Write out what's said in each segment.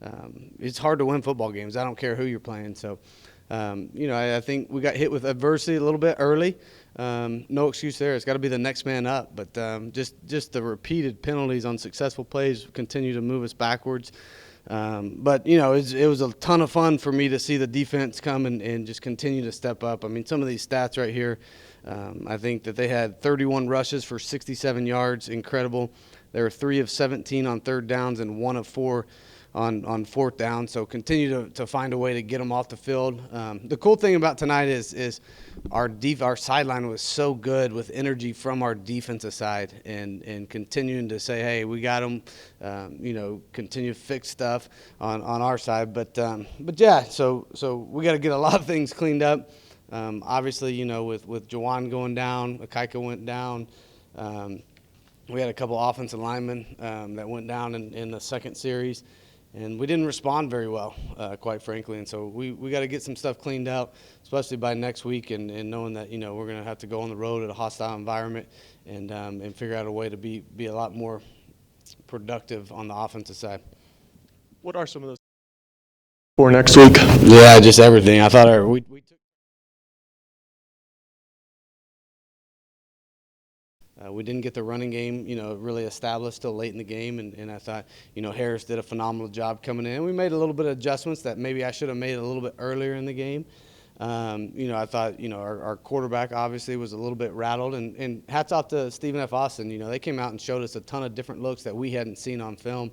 was. It's hard to win football games. I don't care who you're playing. So, I think we got hit with adversity a little bit early. No excuse there. It's got to be the next man up. But just the repeated penalties on successful plays continue to move us backwards. But it was a ton of fun for me to see the defense come and just continue to step up. I mean, some of these stats right here, I think that they had 31 rushes for 67 yards, incredible. They were 3 of 17 on third downs and 1 of 4 on fourth down. So continue to find a way to get them off the field. The cool thing about tonight is our sideline was so good with energy from our defensive side and continuing to say, hey, we got them, continue to fix stuff on our side. But yeah, so we got to get a lot of things cleaned up. Obviously, with Jawan going down, Akaika went down. We had a couple offensive linemen that went down in the second series. And we didn't respond very well, quite frankly. And so we got to get some stuff cleaned out, especially by next week, and knowing that, we're going to have to go on the road at a hostile environment and figure out a way to be a lot more productive on the offensive side. What are some of those for next week? Yeah, just everything. I thought we took. We didn't get the running game, really established till late in the game, and I thought, Harris did a phenomenal job coming in. We made a little bit of adjustments that maybe I should have made a little bit earlier in the game. I thought, our quarterback obviously was a little bit rattled, and hats off to Stephen F. Austin. They came out and showed us a ton of different looks that we hadn't seen on film.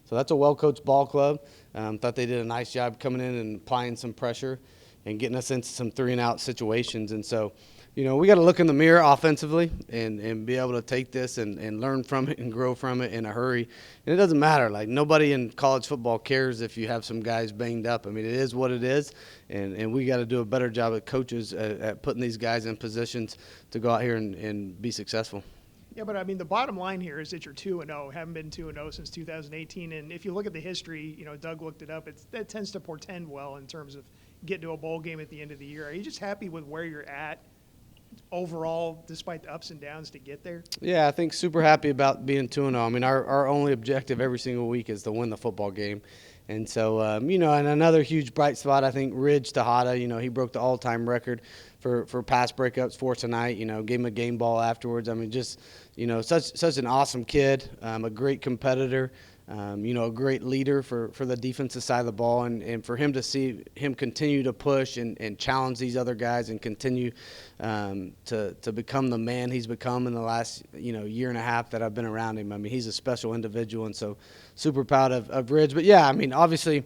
So that's a well-coached ball club. Thought they did a nice job coming in and applying some pressure and getting us into some 3-and-out situations. And so, we got to look in the mirror offensively and be able to take this and learn from it and grow from it in a hurry. And it doesn't matter. Like, nobody in college football cares if you have some guys banged up. I mean, it is what it is, and we got to do a better job as coaches at putting these guys in positions to go out here and be successful. Yeah, but I mean, the bottom line here is that you're 2-0, haven't been 2-0 since 2018. And if you look at the history, Doug looked it up, that tends to portend well in terms of getting to a bowl game at the end of the year. Are you just happy with where you're at overall, despite the ups and downs, to get there? Yeah, I think super happy about being 2-0. I mean, our only objective every single week is to win the football game. And so, and another huge bright spot, I think, Ridge Texada, he broke the all-time record for pass breakups for tonight, gave him a game ball afterwards. I mean, just, such an awesome kid, a great competitor. A great leader for the defensive side of the ball, and for him to see him continue to push and challenge these other guys and continue to become the man he's become in the last year and a half that I've been around him. I mean, he's a special individual, and so super proud of Ridge. But yeah, I mean, obviously,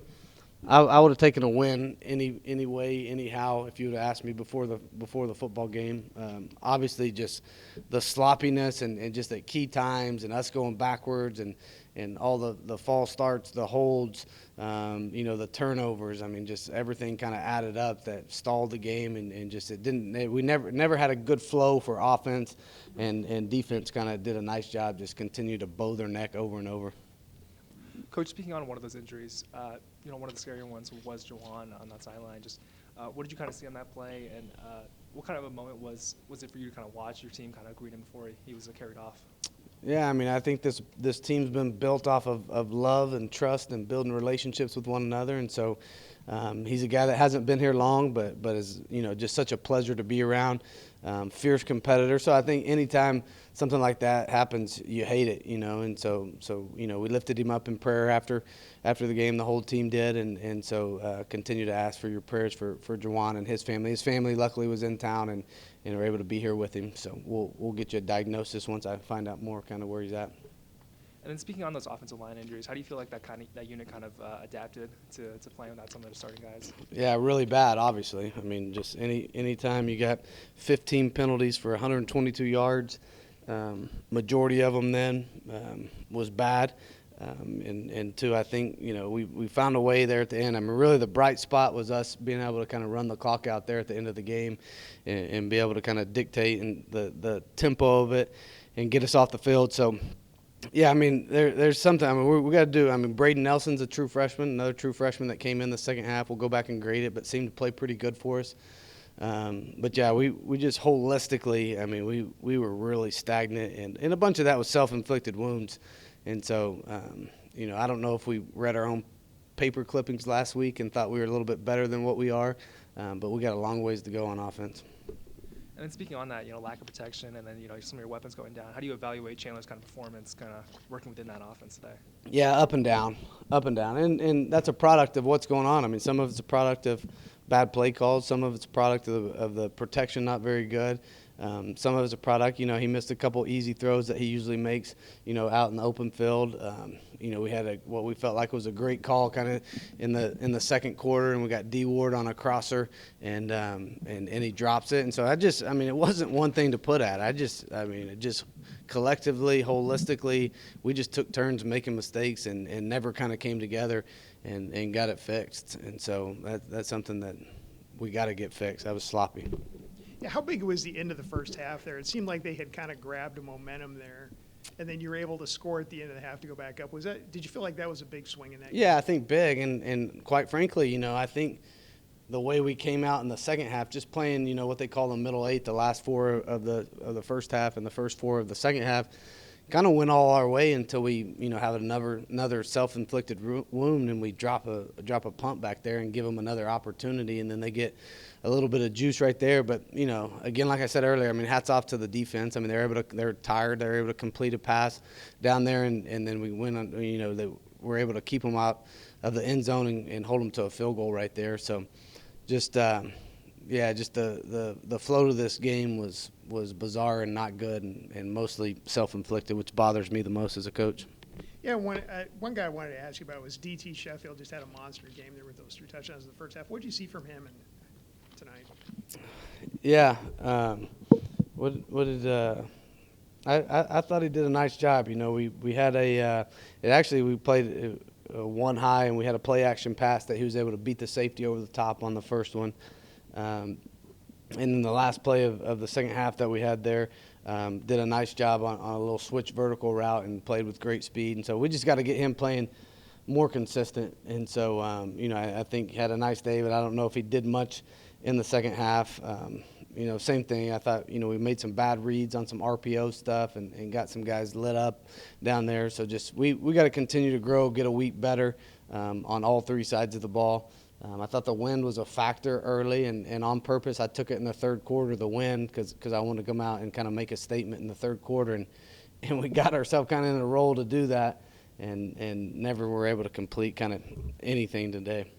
I would have taken a win any way, anyhow, if you would have asked me before the football game. Obviously, just the sloppiness and just at key times and us going backwards and all the false starts, the holds, the turnovers. I mean, just everything kind of added up that stalled the game and just we never had a good flow for offense, and defense kind of did a nice job, just continue to bow their neck over and over. Coach, speaking on one of those injuries, one of the scarier ones was Jawan on that sideline. Just what did you kind of see on that play, and what kind of a moment was it for you to kind of watch your team kind of greet him before he was carried off? Yeah, I mean, I think this team's been built off of love and trust and building relationships with one another, and so he's a guy that hasn't been here long, but is just such a pleasure to be around. Fierce competitor. So I think anytime something like that happens, you hate it, and so we lifted him up in prayer after the game. The whole team did, and so continue to ask for your prayers for Jawan and his family. His family luckily was in town and were able to be here with him. So we'll get you a diagnosis once I find out more kind of where he's at. And then speaking on those offensive line injuries, how do you feel like that unit kind of adapted to playing without some of their starting guys? Yeah, really bad, obviously. I mean, just any time you got 15 penalties for 122 yards, majority of them then was bad. And two, I think, we found a way there at the end. I mean, really the bright spot was us being able to kind of run the clock out there at the end of the game and be able to kind of dictate and the tempo of it and get us off the field. So, yeah, I mean, there's something. I mean, we got to do. I mean, Braden Nelson's a true freshman, another true freshman that came in the second half. We'll go back and grade it, but seemed to play pretty good for us. But yeah, we just holistically, I mean, we were really stagnant, and a bunch of that was self-inflicted wounds. And so, I don't know if we read our own paper clippings last week and thought we were a little bit better than what we are, but we got a long ways to go on offense. And then speaking on that, lack of protection and then, some of your weapons going down, how do you evaluate Chandler's kind of performance kind of working within that offense today? Yeah, up and down. And that's a product of what's going on. I mean, some of it's a product of bad play calls. Some of it's a product of the protection not very good. Some of it's a product, he missed a couple easy throws that he usually makes, out in the open field. We had what we felt like was a great call kind of in the second quarter, and we got D Ward on a crosser, and he drops it. And so it wasn't one thing to put at. It just collectively, holistically, we just took turns making mistakes and never kind of came together and got it fixed. And so that's something that we got to get fixed. That was sloppy. Yeah, how big was the end of the first half there? It seemed like they had kind of grabbed a momentum there, and then you were able to score at the end of the half to go back up. Did you feel like that was a big swing in that game? Yeah, I think big, and quite frankly, I think the way we came out in the second half, just playing, what they call the middle eight, the last four of the first half and the first four of the second half, kind of went all our way until we, have another self-inflicted wound, and we drop a punt back there and give them another opportunity, and then they get a little bit of juice right there. But again, like I said earlier, hats off to the defense. They're tired. They're able to complete a pass down there, and then we went on. They were able to keep them out of the end zone and hold them to a field goal right there. So, just the flow of this game was bizarre and not good, and mostly self-inflicted, which bothers me the most as a coach. Yeah, one guy I wanted to ask you about was DT Sheffield. Just had a monster game there with those 2 touchdowns in the first half. What did you see from him tonight? Yeah, I thought he did a nice job. We had we played one high, and we had a play action pass that he was able to beat the safety over the top on the first one. And then the last play of the second half that we had there, did a nice job on a little switch vertical route and played with great speed. And so we just got to get him playing more consistent. And so, I think he had a nice day, but I don't know if he did much in the second half. Same thing. I thought, we made some bad reads on some RPO stuff and got some guys lit up down there. So just we got to continue to grow, get a week better on all 3 sides of the ball. I thought the wind was a factor early, and on purpose I took it in the third quarter, the wind, because I wanted to come out and kind of make a statement in the third quarter, and we got ourselves kind of in a role to do that, and never were able to complete kind of anything today.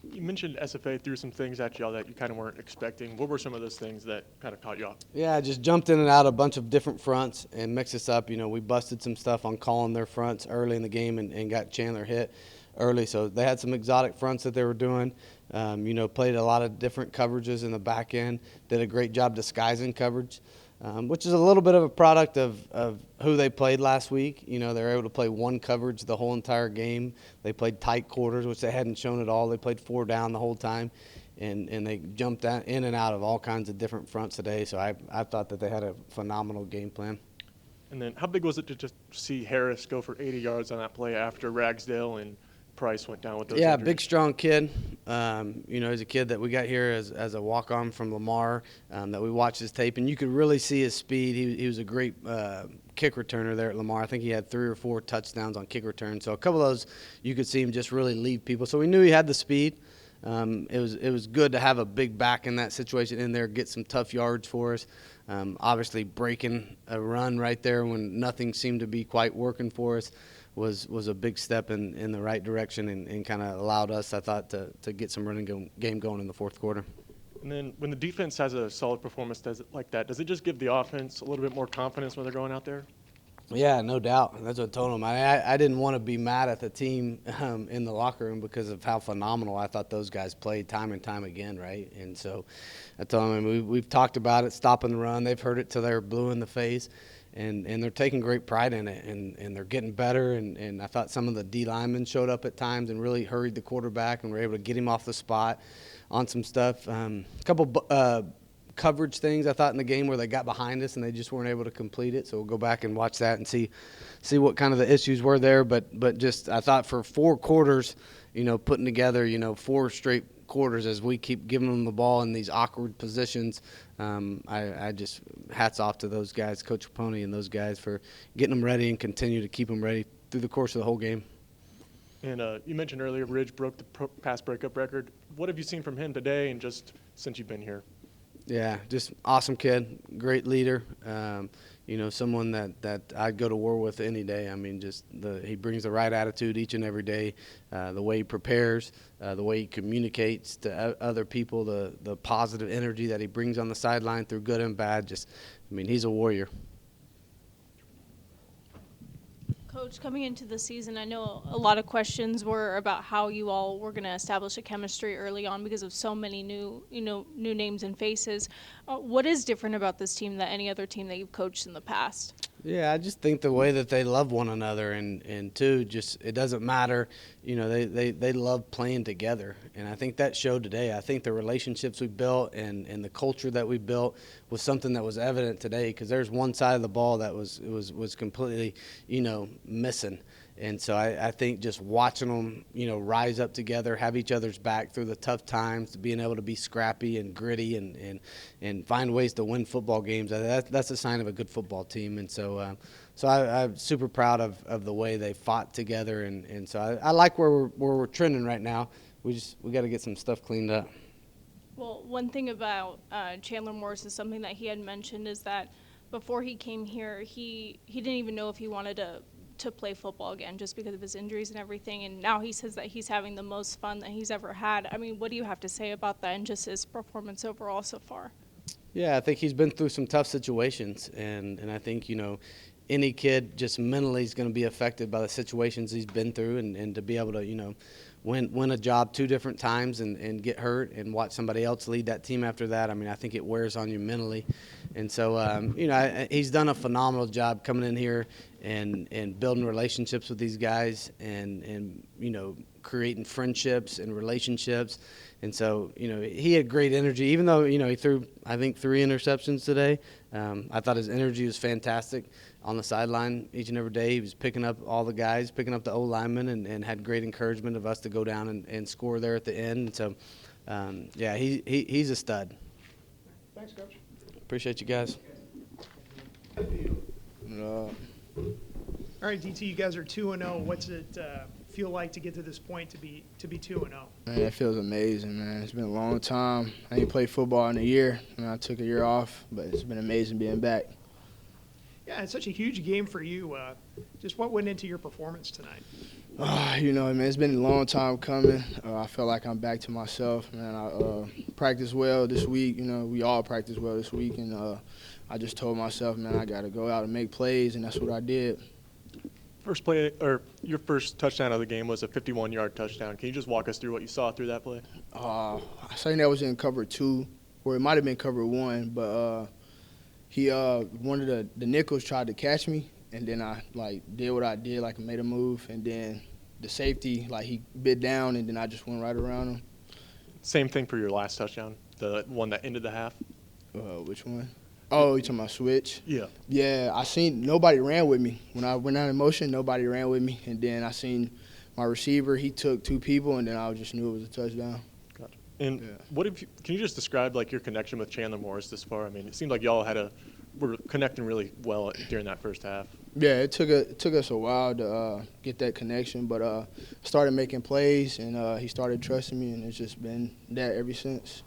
You mentioned SFA threw some things at y'all that you kind of weren't expecting. What were some of those things that kind of caught you off? Yeah, I just jumped in and out a bunch of different fronts and mixed us up. We busted some stuff on calling their fronts early in the game and got Chandler hit early. So they had some exotic fronts that they were doing. Played a lot of different coverages in the back end. Did a great job disguising coverage, which is a little bit of a product of who they played last week. They were able to play one coverage the whole entire game. They played tight quarters, which they hadn't shown at all. They played 4 down the whole time, and they jumped in and out of all kinds of different fronts today. So I thought that they had a phenomenal game plan. And then how big was it to just see Harris go for 80 yards on that play after Ragsdale and Price went down with those injuries? Big, strong kid. He's a kid that we got here as a walk-on from Lamar, that we watched his tape, and you could really see his speed. He was a great kick returner there at Lamar. I think he had 3 or 4 touchdowns on kick return. So a couple of those, you could see him just really leave people. So we knew he had the speed. It was good to have a big back in that situation in there, get some tough yards for us. Obviously, breaking a run right there when nothing seemed to be quite working for us was a big step in the right direction and kind of allowed us, I thought, to get some running game going in the fourth quarter. And then when the defense has a solid performance like that, does it just give the offense a little bit more confidence when they're going out there? Yeah, no doubt. That's what I told them. I didn't want to be mad at the team in the locker room because of how phenomenal I thought those guys played time and time again, right? And so I told them, we've talked about it, stopping the run. They've heard it till they're blue in the face, and they're taking great pride in it, and they're getting better. And I thought some of the D linemen showed up at times and really hurried the quarterback and were able to get him off the spot on some stuff. A couple coverage things I thought in the game where they got behind us and they just weren't able to complete it. So we'll go back and watch that and see what kind of the issues were there. But just I thought for 4 quarters, putting together 4 straight quarters as we keep giving them the ball in these awkward positions. I just hats off to those guys, Coach Capone and those guys, for getting them ready and continue to keep them ready through the course of the whole game. And you mentioned earlier Ridge broke the pass breakup record. What have you seen from him today and just since you've been here? Yeah, just awesome kid, great leader. Someone that I'd go to war with any day. I mean, he brings the right attitude each and every day. The way he prepares, the way he communicates to other people, the positive energy that he brings on the sideline through good and bad. He's a warrior. Coach, coming into the season, I know a lot of questions were about how you all were going to establish a chemistry early on because of so many new names and faces. What is different about this team than any other team that you've coached in the past? Yeah, I just think the way that they love one another and two, just it doesn't matter, they love playing together. And I think that showed today. I think the relationships we built and the culture that we built was something that was evident today, because there's one side of the ball that was completely, missing. And so I think just watching them, rise up together, have each other's back through the tough times, being able to be scrappy and gritty and find ways to win football games, that's a sign of a good football team. And so I'm super proud of the way they fought together. And so I like where we're trending right now. We got to get some stuff cleaned up. Well, one thing about Chandler Morris is something that he had mentioned is that before he came here, he didn't even know if he wanted to play football again just because of his injuries and everything, and now he says that he's having the most fun that he's ever had. I mean, what do you have to say about that and just his performance overall so far? Yeah, I think he's been through some tough situations, and I think, any kid just mentally is going to be affected by the situations he's been through, and to be able to, win a job 2 different times and get hurt and watch somebody else lead that team after that. I mean, I think it wears on you mentally. And so, he's done a phenomenal job coming in here and building relationships with these guys and creating friendships and relationships. And so, he had great energy, even though, he threw, I think, 3 interceptions today. I thought his energy was fantastic on the sideline each and every day. He was picking up all the guys, picking up the O linemen, and had great encouragement of us to go down and score there at the end. And so, he's a stud. Thanks, Coach. Appreciate you guys. All right, DT, you guys are 2-0. What's it feel like to get to this point to be 2-0? Man, it feels amazing, man. It's been a long time. I ain't played football in a year. I took a year off, but it's been amazing being back. Yeah, it's such a huge game for you. Just what went into your performance tonight? Man, it's been a long time coming. I feel like I'm back to myself, man. I practiced well this week. We all practiced well this week, and I just told myself, man, I got to go out and make plays, and that's what I did. First play, or your first touchdown of the game was a 51-yard touchdown. Can you just walk us through what you saw through that play? I think that was in cover 2, or it might have been cover 1, but one of the nickels tried to catch me, and then I did what I did, made a move, and then the safety he bit down, and then I just went right around him. Same thing for your last touchdown, the one that ended the half. Which one? Oh, you talking about switch? Yeah. Yeah, I seen nobody ran with me. When I went out in motion, nobody ran with me. And then I seen my receiver, he took 2 people, and then I just knew it was a touchdown. Gotcha. And can you just describe your connection with Chandler Morris this far? I mean, it seemed like y'all were connecting really well during that first half. Yeah, it took us a while to get that connection, but started making plays, and he started trusting me, and it's just been that ever since.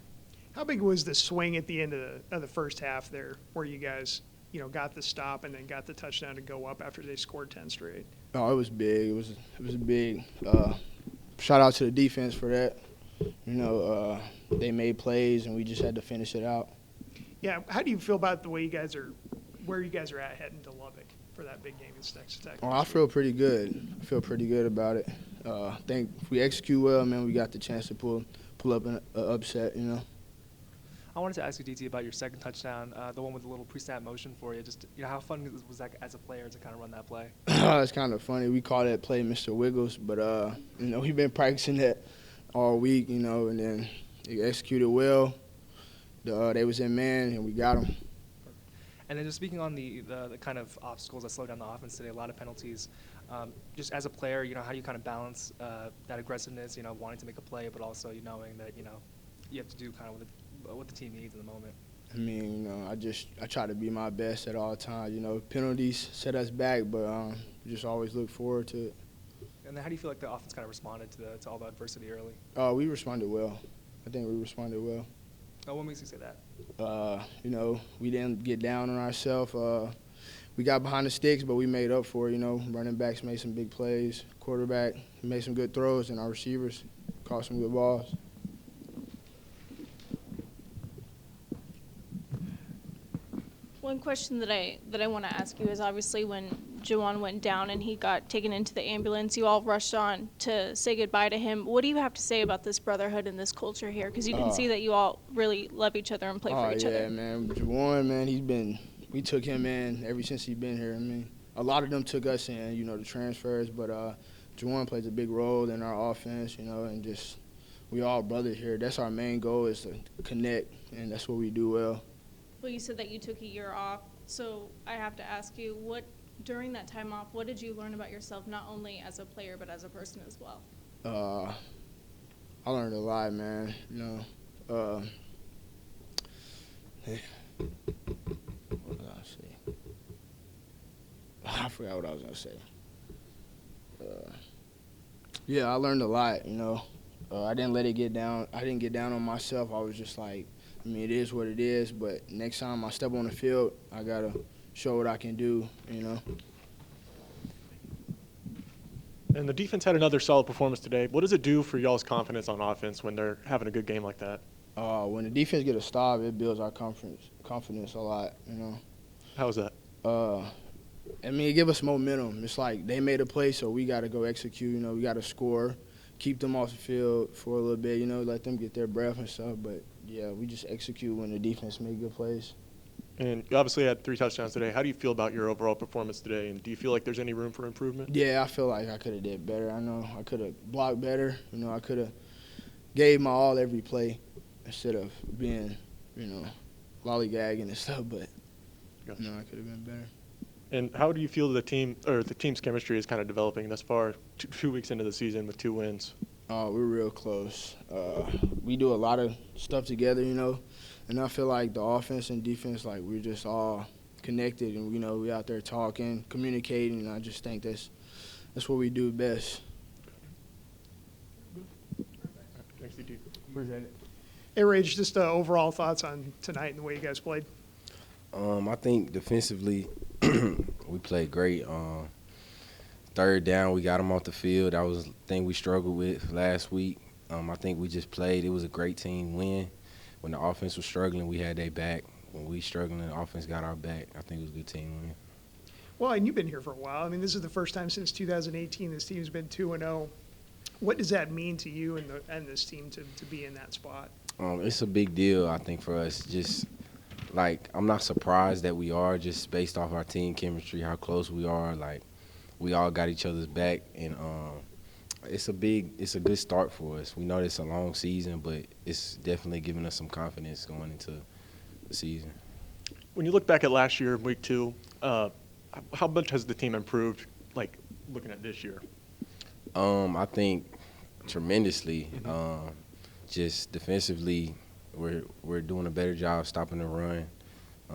How big was the swing at the end of the first half there, where you guys, got the stop and then got the touchdown to go up after they scored 10 straight? Oh, it was big. It was big. Shout out to the defense for that. They made plays, and we just had to finish it out. Yeah, how do you feel about the way where you guys are at heading to Lubbock for that big game against Texas Tech? Oh, I feel pretty good. I feel pretty good about it. I think if we execute well, man, we got the chance to pull up an upset, I wanted to ask you, DT, about your second touchdown, the one with the little pre-snap motion for you. Just how fun was that as a player to kind of run that play? It's kind of funny. We call that play Mr. Wiggles, but we've been practicing that all week, and then they executed well. They was in man, and we got them. And then just speaking on the kind of obstacles that slow down the offense today, a lot of penalties. Just as a player, how do you kind of balance that aggressiveness, wanting to make a play, but also knowing that you have to do kind of what the team needs in the moment? I mean, I try to be my best at all times. Penalties set us back, but we just always look forward to it. And then how do you feel like the offense kind of responded to all the adversity early? We responded well. I think we responded well. What makes you say that? We didn't get down on ourselves. We got behind the sticks, but we made up for it. Running backs made some big plays. Quarterback made some good throws, and our receivers caught some good balls. One question that I want to ask you is obviously when Juwan went down and he got taken into the ambulance, you all rushed on to say goodbye to him. What do you have to say about this brotherhood and this culture here? Because you can see that you all really love each other and play for each other. Yeah, man. Juwan, man, we took him in ever since he's been here. I mean, a lot of them took us in, the transfers, but Juwan plays a big role in our offense, and just we all brothers here. That's our main goal is to connect, and that's what we do well. Well, you said that you took a year off, so I have to ask you, during that time off, what did you learn about yourself, not only as a player but as a person as well? I learned a lot, man. What did I say? I forgot what I was gonna say. I learned a lot. I didn't let it get down. I didn't get down on myself. I was just like, it is what it is. But next time I step on the field, I gotta show what I can do. And the defense had another solid performance today. What does it do for y'all's confidence on offense when they're having a good game like that? When the defense get a stop, it builds our confidence a lot. How is that? It gives us momentum. It's like they made a play, so we got to go execute. We got to score, keep them off the field for a little bit. Let them get their breath and stuff. But yeah, we just execute when the defense make good plays. And you obviously had 3 touchdowns today. How do you feel about your overall performance today? And do you feel like there's any room for improvement? Yeah, I feel like I could have did better. I know I could have blocked better. I could have gave my all every play instead of being, lollygagging and stuff. But Gotcha. I could have been better. And how do you feel the team's chemistry is kind of developing thus far, 2 weeks into the season with 2 wins? We're real close. We do a lot of stuff together, and I feel like the offense and defense, like we're just all connected, and we out there talking, communicating, and I just think that's what we do best. Thanks, DT. Appreciate it. Hey, Rage, just overall thoughts on tonight and the way you guys played? I think defensively we played great. Third down, we got them off the field. That was the thing we struggled with last week. I think we just played. It was a great team win. When the offense was struggling, we had their back. When we struggling, the offense got our back. I think it was a good team win. Well, and you've been here for a while. This is the first time since 2018 this team's been 2-0. What does that mean to you and this team to be in that spot? It's a big deal, I think, for us. Just I'm not surprised that we are, just based off our team chemistry, how close we are. We all got each other's back, and it's a good start for us. We know it's a long season, but it's definitely giving us some confidence going into the season. When you look back at last year, week 2, how much has the team improved, looking at this year? I think tremendously. Just defensively, we're doing a better job stopping the run.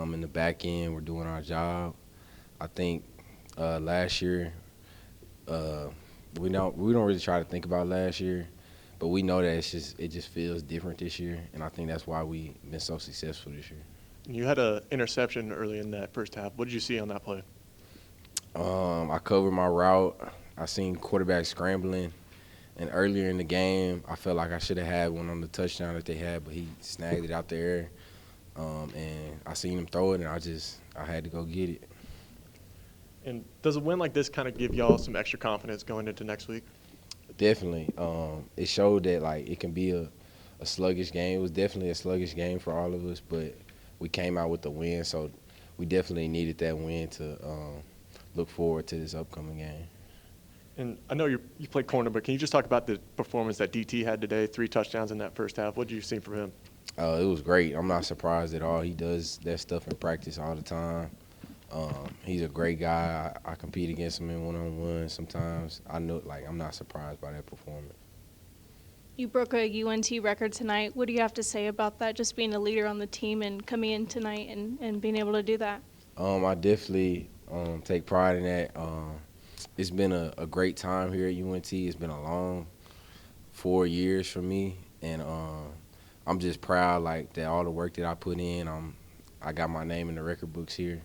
In the back end, we're doing our job. I think last year, we don't really try to think about last year, but we know that it just feels different this year, and I think that's why we've been so successful this year. You had an interception early in that first half. What did you see on that play? I covered my route. I seen quarterback scrambling, and earlier in the game, I felt like I should have had one on the touchdown that they had, but he snagged it out the air, and I seen him throw it, and I had to go get it. And does a win like this kind of give y'all some extra confidence going into next week? Definitely. It showed that it can be a sluggish game. It was definitely a sluggish game for all of us, but we came out with the win, so we definitely needed that win to look forward to this upcoming game. And I know you played corner, but can you just talk about the performance that DT had today, 3 touchdowns in that first half? What did you see from him? It was great. I'm not surprised at all. He does that stuff in practice all the time. He's a great guy. I compete against him in one-on-one sometimes. I'm not surprised by that performance. You broke a UNT record tonight. What do you have to say about that, just being a leader on the team and coming in tonight and being able to do that? I definitely take pride in that. it's been a great time here at UNT. It's been a long 4 years for me, and I'm just proud like that all the work that I put in. I got my name in the record books here,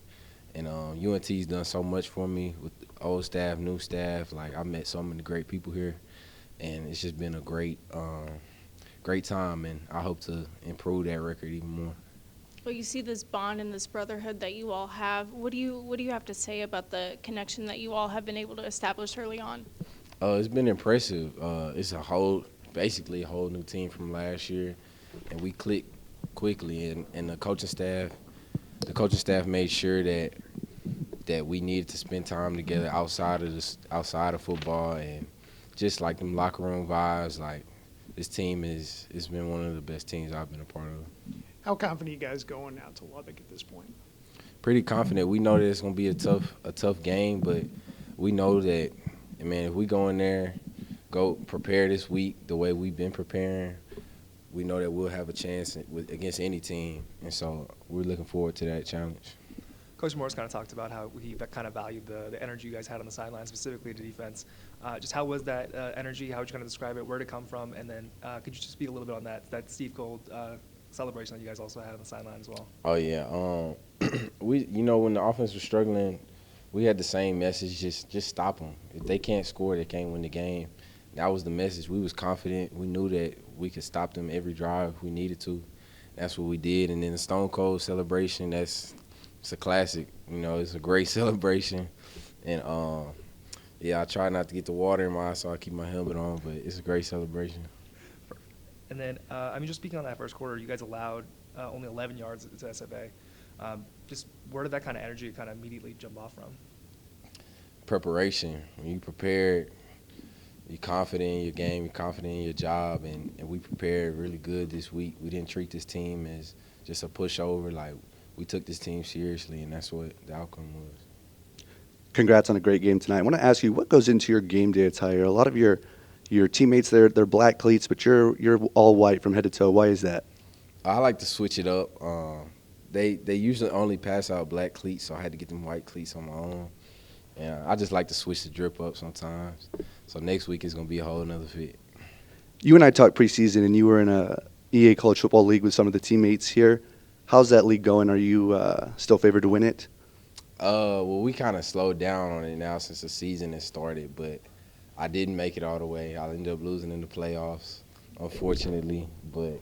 and UNT's done so much for me with old staff, new staff. Like I met so many great people here, and it's just been a great time, and I hope to improve that record even more. Well, you see this bond and this brotherhood that you all have. What do you have to say about the connection that you all have been able to establish early on? It's been impressive. It's basically a whole new team from last year, and we clicked quickly. And the coaching staff made sure that we needed to spend time together outside of football, and just like them locker room vibes. Like this team it's been one of the best teams I've been a part of. How confident are you guys going now to Lubbock at this point? Pretty confident. We know that it's gonna be a tough game, but we know that, man, if we go in there, go prepare this week the way we've been preparing, we know that we'll have a chance against any team, and so we're looking forward to that challenge. Coach Morris kind of talked about how he kind of valued the energy you guys had on the sideline, specifically to defense. Just how was that energy? How would you kind of describe it? Where did it come from? And then could you just speak a little bit on that Steve Gold celebration that you guys also had on the sideline as well? Oh yeah, when the offense was struggling, we had the same message: just stop them. If they can't score, they can't win the game. That was the message. We was confident. We knew that we could stop them every drive if we needed to. That's what we did. And then the Stone Cold celebration, it's a classic. It's a great celebration. And I try not to get the water in my eyes, so I keep my helmet on. But it's a great celebration. And then, just speaking on that first quarter, you guys allowed only 11 yards to SFA. Just where did that kind of energy kind of immediately jump off from? Preparation. When you prepared, you're confident in your game, you're confident in your job, and we prepared really good this week. We didn't treat this team as just a pushover. Like, we took this team seriously, and that's what the outcome was. Congrats on a great game tonight. I want to ask you, what goes into your game day attire? A lot of your teammates, they're black cleats, but you're all white from head to toe. Why is that? I like to switch it up. They usually only pass out black cleats, so I had to get them white cleats on my own. And I just like to switch the drip up sometimes. So next week is going to be a whole nother fit. You and I talked preseason, and you were in a EA College Football League with some of the teammates here. How's that league going? Are you still favored to win it? Well, we kind of slowed down on it now since the season has started, but I didn't make it all the way. I ended up losing in the playoffs, unfortunately. But,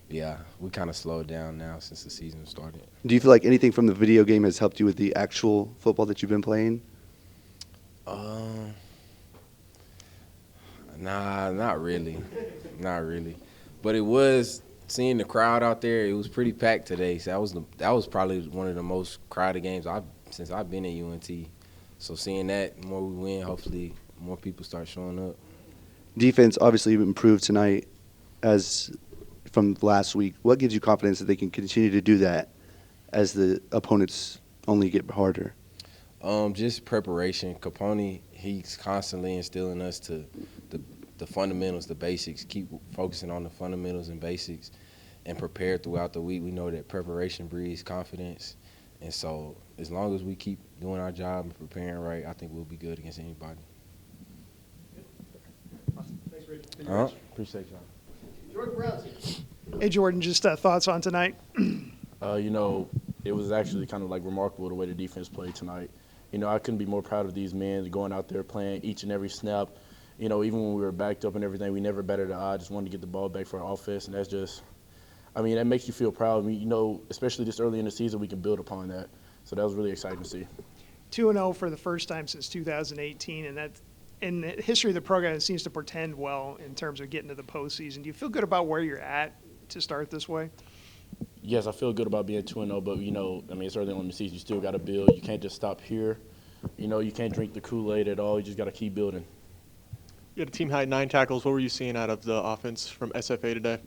yeah, we kind of slowed down now since the season started. Do you feel like anything from the video game has helped you with the actual football that you've been playing? Nah, not really. Not really. But it was seeing the crowd out there. It was pretty packed today. So that was probably one of the most crowded games since I've been at UNT. So seeing that, the more we win, hopefully more people start showing up. Defense obviously improved tonight as from last week. What gives you confidence that they can continue to do that as the opponents only get harder? Just preparation. Capone, he's constantly instilling us to the fundamentals, the basics. Keep focusing on the fundamentals and basics and prepare throughout the week. We know that preparation breeds confidence. And so as long as we keep doing our job and preparing right, I think we'll be good against anybody. Awesome. Thanks, Rich. Appreciate y'all. Jordan Brown's here. Hey, Jordan, just thoughts on tonight? It was actually kind of like remarkable the way the defense played tonight. I couldn't be more proud of these men going out there playing each and every snap. Even when we were backed up and everything, we never batted an eye. Just wanted to get the ball back for our offense, and that's just, that makes you feel proud. Especially this early in the season, we can build upon that. So that was really exciting to see. 2-0 for the first time since 2018, and that in the history of the program, it seems to portend well in terms of getting to the postseason. Do you feel good about where you're at to start this way? Yes, I feel good about being 2-0, but, it's early on in the season. You still got to build. You can't just stop here. You can't drink the Kool-Aid at all. You just got to keep building. You had a team high 9 tackles. What were you seeing out of the offense from SFA today?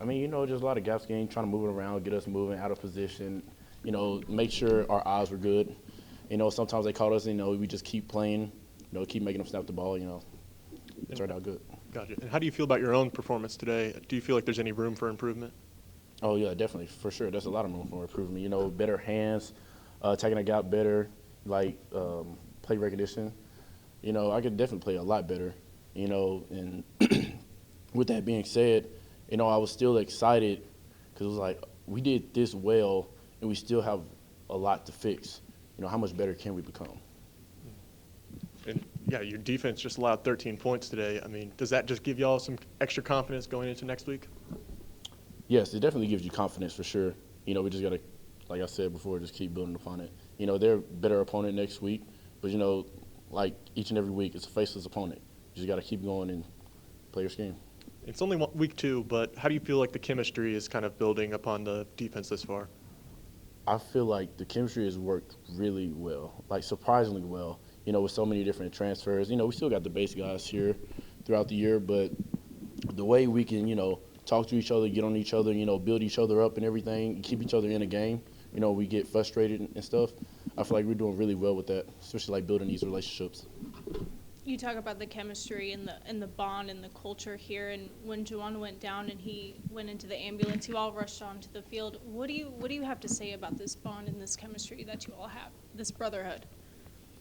Just a lot of gaps game, trying to move it around, get us moving out of position, make sure our eyes were good. Sometimes they caught us, we just keep playing, keep making them snap the ball, it turned out good. Gotcha. And how do you feel about your own performance today? Do you feel like there's any room for improvement? Oh, yeah, definitely, for sure. There's a lot of room for improvement. Better hands, taking a gap better, play recognition. I could definitely play a lot better, and with that being said, I was still excited because it was like we did this well and we still have a lot to fix. How much better can we become? And yeah, your defense just allowed 13 points today. I mean, does that just give y'all some extra confidence going into next week? Yes, it definitely gives you confidence for sure. We just got to, like I said before, just keep building upon it. They're a better opponent next week, but, like each and every week, it's a faceless opponent. You just got to keep going and play your scheme. It's only week 2, but how do you feel like the chemistry is kind of building upon the defense this far? I feel like the chemistry has worked really well, like surprisingly well, with so many different transfers. We still got the base guys here throughout the year, but the way we can, talk to each other, get on each other, build each other up and everything, keep each other in a game, we get frustrated and stuff. I feel like we're doing really well with that, especially like building these relationships. You talk about the chemistry and the bond and the culture here. And when Juwan went down and he went into the ambulance, you all rushed onto the field. What do you have to say about this bond and this chemistry that you all have, this brotherhood?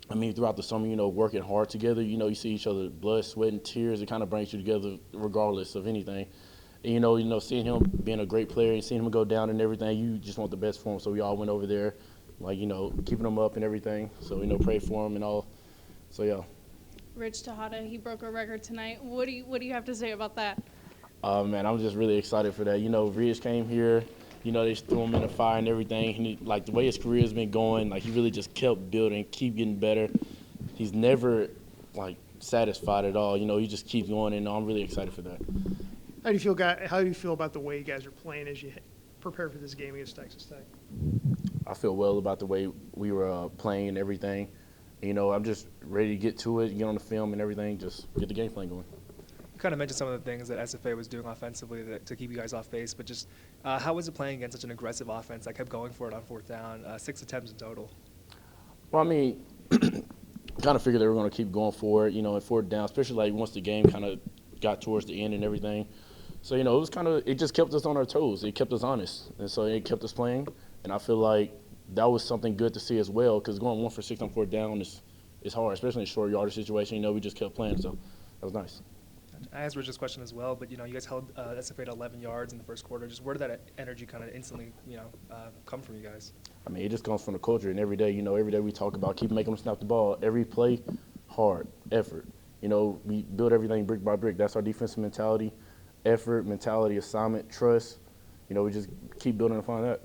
I mean, throughout the summer, working hard together, you see each other, blood, sweat, and tears. It kind of brings you together regardless of anything. And, seeing him being a great player and seeing him go down and everything, you just want the best for him. So we all went over there, like, keeping him up and everything. So, pray for him and all. So, yeah. Rich Texada, he broke a record tonight. What do you have to say about that? Man, I'm just really excited for that. Rich came here. They just threw him in the fire and everything. And the way his career has been going, he really just kept building, keep getting better. He's never, satisfied at all. He just keeps going, and I'm really excited for that. How do you feel about the way you guys are playing as you prepare for this game against Texas Tech? I feel well about the way we were playing and everything. I'm just ready to get to it, get on the film and everything, just get the game plan going. You kind of mentioned some of the things that SFA was doing offensively to keep you guys off base, but just how was it playing against such an aggressive offense that kept going for it on 4th down, 6 attempts in total? Well, I mean, kind of figured they were going to keep going for it, and 4th down, especially once the game kind of got towards the end and everything. So, it just kept us on our toes. It kept us honest, and so it kept us playing. And I feel like that was something good to see as well, because going 1 for 6 on 4th down is hard, especially in a short yardage situation. We just kept playing, so that was nice. I asked Rich's question as well, but you guys held SFA to 11 yards in the first quarter. Just where did that energy kind of instantly, come from you guys? I mean, it just comes from the culture, and every day we talk about keep making them snap the ball. Every play, hard, effort. We build everything brick by brick. That's our defensive mentality, effort, mentality, assignment, trust. We just keep building upon that.